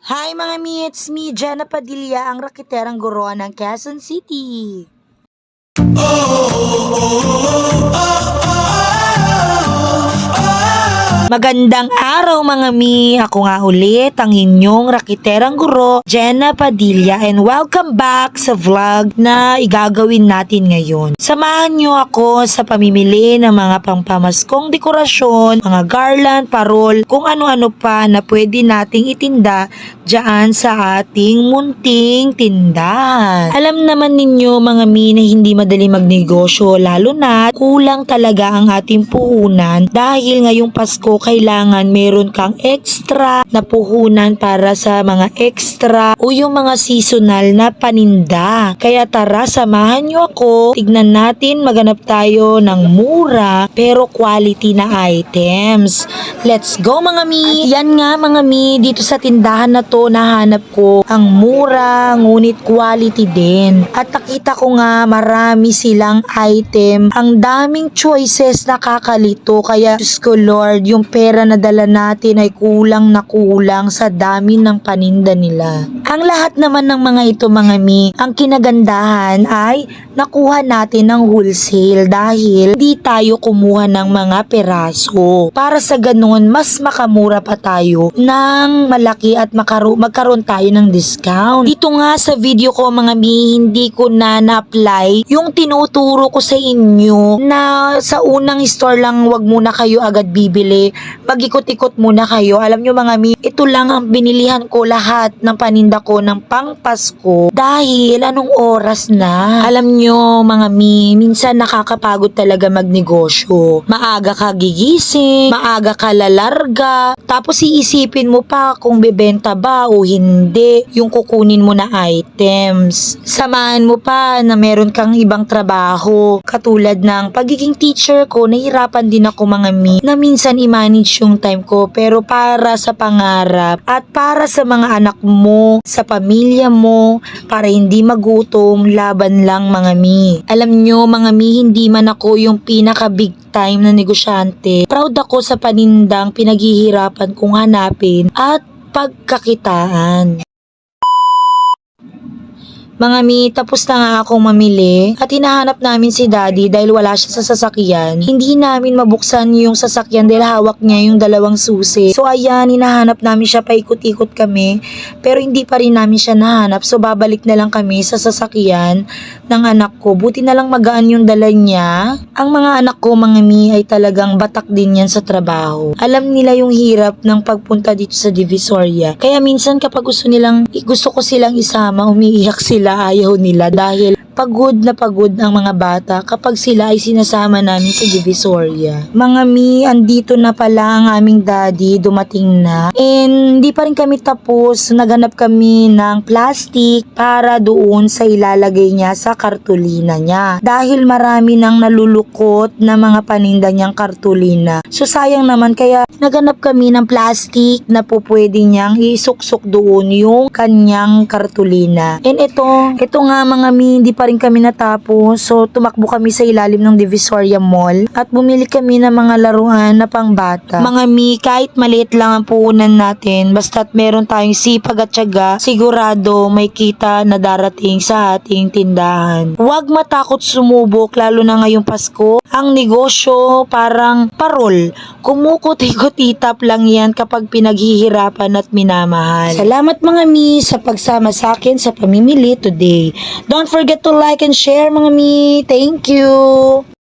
Hi mga mi, it's me, Jenna Padilla, ang rakiterang guro ng Quezon City. Magandang araw mga mi! Ako nga ulit ang inyong rakiterang guro, Jenna Padilla, and welcome back sa vlog na igagawin natin ngayon. Samahan nyo ako sa pamimili ng mga pampamaskong dekorasyon, mga garland, parol, kung ano-ano pa na pwede nating itinda dyan sa ating munting tindahan. Alam naman ninyo mga mi na hindi madali magnegosyo, lalo na kulang talaga ang ating puhunan dahil ngayong Pasko kailangan meron kang extra na puhunan para sa mga extra o yung mga seasonal na paninda. Kaya tara, samahan nyo ako. Tignan natin, maghanap tayo ng mura pero quality na items. Let's go mga mi! At yan nga mga mi, dito sa tindahan na to nahanap ko ang mura ngunit quality din. At nakita ko nga marami silang item. Ang daming choices, nakakalito. Kaya Diyos ko Lord, yung pera na dala natin ay kulang na kulang sa dami ng paninda nila. Ang lahat naman ng mga ito mga mi, ang kinagandahan ay nakuha natin ng wholesale dahil di tayo kumuha ng mga peraso. Para sa ganun, mas makamura pa tayo ng malaki at magkaroon tayo ng discount. Dito nga sa video ko mga mi, hindi ko na-apply yung tinuturo ko sa inyo na sa unang store lang wag muna kayo agad bibili. Mag-ikot-ikot muna kayo. Alam nyo mga mi, ito lang ang binilihan ko lahat ng paninda ko ng pang Pasko dahil anong oras na. Alam nyo mga mi, minsan nakakapagod talaga magnegosyo. Maaga ka gigising, maaga ka lalarga, tapos iisipin mo pa kung bebenta ba o hindi yung kukunin mo na items. Samahan mo pa na meron kang ibang trabaho. Katulad ng pagiging teacher ko, nahirapan din ako mga mi na minsan i-manage yung time ko, pero para sa pangarap at para sa mga anak mo, sa pamilya mo, para hindi magutom, laban lang mga mi. Alam nyo mga mi, hindi man ako yung pinaka big time na negosyante. Proud ako sa panindang pinaghihirapan kong hanapin at pagkakitaan. Mga mi, tapos na nga akong mamili at hinahanap namin si daddy dahil wala siya sa sasakyan. Hindi namin mabuksan yung sasakyan dahil hawak niya yung dalawang susi. So ayan, hinahanap namin siya, paikot-ikot kami pero hindi pa rin namin siya nahanap. So babalik na lang kami sa sasakyan ng anak ko. Buti na lang magaan yung dala niya. Ang mga anak ko mga mi ay talagang batak din yan sa trabaho. Alam nila yung hirap ng pagpunta dito sa Divisoria. Kaya minsan kapag gusto ko silang isama, umiiyak sila. Ayaw nila dahil pagod na pagod ang mga bata kapag sila ay sinasama namin sa Divisoria. Mga mi, andito na pala ang aming daddy, dumating na. And hindi pa rin kami tapos, naghanap kami ng plastic para doon sa ilalagay niya sa kartulina niya. Dahil marami nang nalulukot na mga paninda niyang kartulina. So sayang naman, kaya naghanap kami ng plastic na po pwede niyang isuksok doon yung kanyang kartulina. And ito nga mga mi, hindi pa rin kami natapos. So tumakbo kami sa ilalim ng Divisoria Mall at bumili kami ng mga laruan na pangbata. Mga mi, kahit maliit lang ang puhunan natin, basta't meron tayong sipag at tiyaga, sigurado may kita na darating sa ating tindahan. Huwag matakot sumubok, lalo na ngayong Pasko. Ang negosyo parang parol. Kumukot-ikot-itap lang yan kapag pinaghihirapan at minamahal. Salamat mga mi sa pagsama sa akin sa pamimili today. Don't forget to like and share mga mi. Thank you!